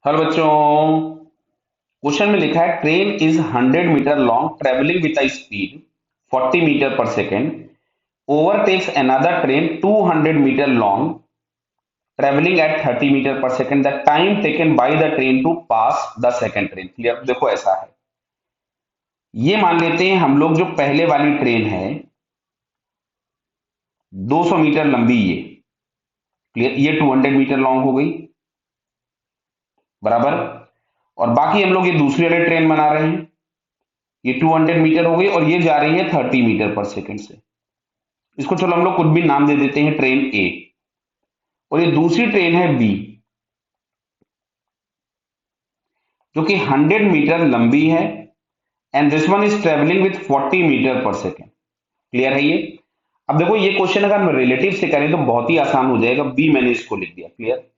Hello बच्चों। Question में लिखा है train is 100 metre long travelling with speed 40 metre per second overtakes another train 200 metre long travelling at 30 metre per second the time taken by the train to pass the second train. Clear? देखो ऐसा है, ये मान लेते हैं हम लोग जो पहले वाली ट्रेन है 200 मीटर लंबी, ये क्लियर, ये 200 मीटर लॉन्ग हो गई, बराबर। और बाकी हम लोग ये दूसरी वाली ट्रेन बना रहे हैं, ये 200 मीटर हो गई और ये जा रही है 30 मीटर पर सेकेंड से। इसको चलो हम लोग कुछ भी नाम दे देते हैं, ट्रेन ए। और ये दूसरी ट्रेन है बी जो कि 100 मीटर लंबी है and this one is travelling with 40 metre per second. Clear है ये? अब देखो ये क्वेश्चन अगर हम रिलेटिव से करें तो बहुत ही आसान हो जाएगा। बी मैंने इसको लिख दिया, क्लियर।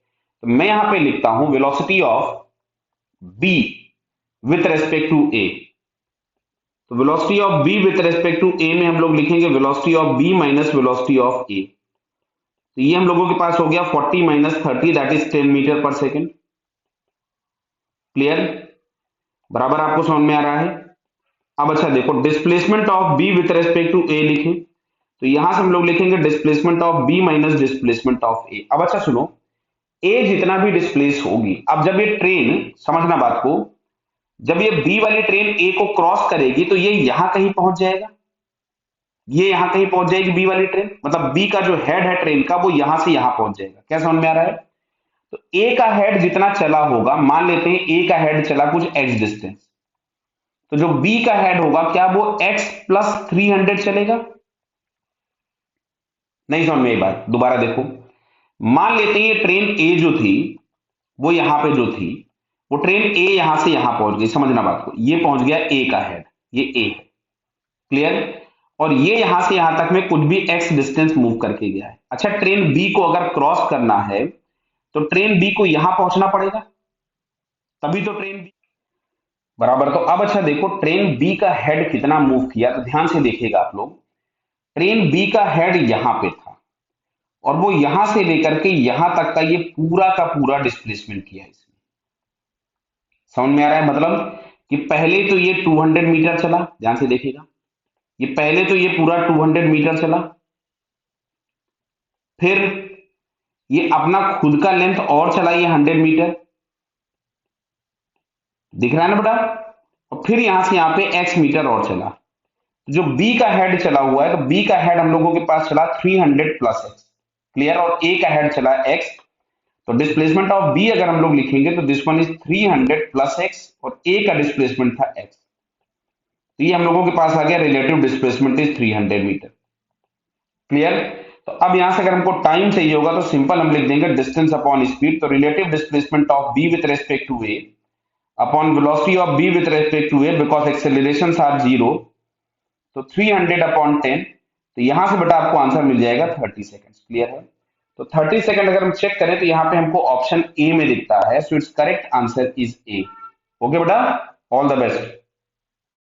तो मैं यहां पे लिखता हूं velocity of B with respect to A. तो velocity of B with respect to A में हम लोग लिखेंगे velocity of B minus velocity of A. तो ये हम लोगों के पास हो गया 40 minus 30 that is 10 metre per second. Clear? बराबर आपको समझ में आ रहा है? अब अच्छा देखो, displacement of B with respect to A लिखें तो यहां से हम लोग लिखेंगे displacement of B minus displacement of A. अब अच्छा सुनो, ए जितना भी डिस्प्लेस होगी, अब जब ये ट्रेन, समझना बात को, जब ये बी वाली ट्रेन ए को क्रॉस करेगी तो ये यहां कहीं पहुंच जाएगा, ये यहां कहीं पहुंच जाएगी बी वाली ट्रेन, मतलब बी का जो हेड है ट्रेन का वो यहां से यहां पहुंच जाएगा। क्या समझ में आ रहा है? तो ए का हेड जितना चला होगा, मान लेते हैं ए का हेड चला कुछ एक्स डिस्टेंस, तो जो बी का हेड होगा क्या वो एक्स प्लस 300 चलेगा? नहीं समझ में आई बात? दोबारा देखो, मान लेते हैं ये ट्रेन ए जो थी वो यहां पे जो थी, वो ट्रेन ए यहां से यहां पहुंच गई, समझना बात को, ये पहुंच गया ए का हेड, ये ए है, क्लियर। और ये यहां से यहां तक में कुछ भी एक्स डिस्टेंस मूव करके गया है। अच्छा, ट्रेन बी को अगर क्रॉस करना है तो ट्रेन बी को यहां पहुंचना पड़ेगा, तभी तो ट्रेन बी, बराबर। तो अब अच्छा देखो, ट्रेन बी का हेड कितना मूव किया, तो ध्यान से देखिएगा आप लोग। ट्रेन बी का हेड यहां पे था और वो यहां से लेकर के यहां तक का ये पूरा का पूरा डिस्प्लेसमेंट किया इसने। समझ में आ रहा है? मतलब कि पहले तो ये 200 मीटर चला, ध्यान से देखिएगा, ये पहले तो ये पूरा 200 मीटर चला, फिर ये अपना खुद का लेंथ और चला, ये 100 मीटर, दिख रहा है ना बेटा। और फिर यहां से यहां पे x मीटर और चला। जो b का हेड चला हुआ है, तो b का हेड हम लोगों के पास चला 300 प्लस x, क्लियर। और a का हेड चला x, तो डिस्प्लेसमेंट ऑफ b अगर हम लोग लिखेंगे तो this one is 300 plus x और a का डिस्प्लेसमेंट था x। तो ये हम लोगों के पास आ गया relative displacement is 300 metre, clear. तो अब यहां से अगर हमको टाइम चाहिए होगा तो सिंपल हम लिख देंगे डिस्टेंस अपॉन स्पीड। तो relative displacement of b with respect to a upon velocity of b with respect to a because accelerations are zero, तो 300 अपॉन 10। तो यहां से बेटा आपको आंसर मिल जाएगा 30 सेकंड, क्लियर है। तो 30 सेकंड अगर हम चेक करें तो यहाँ पे हमको ऑप्शन ए में दिखता है, so it's correct answer is a. Okay बेटा, ऑल द बेस्ट।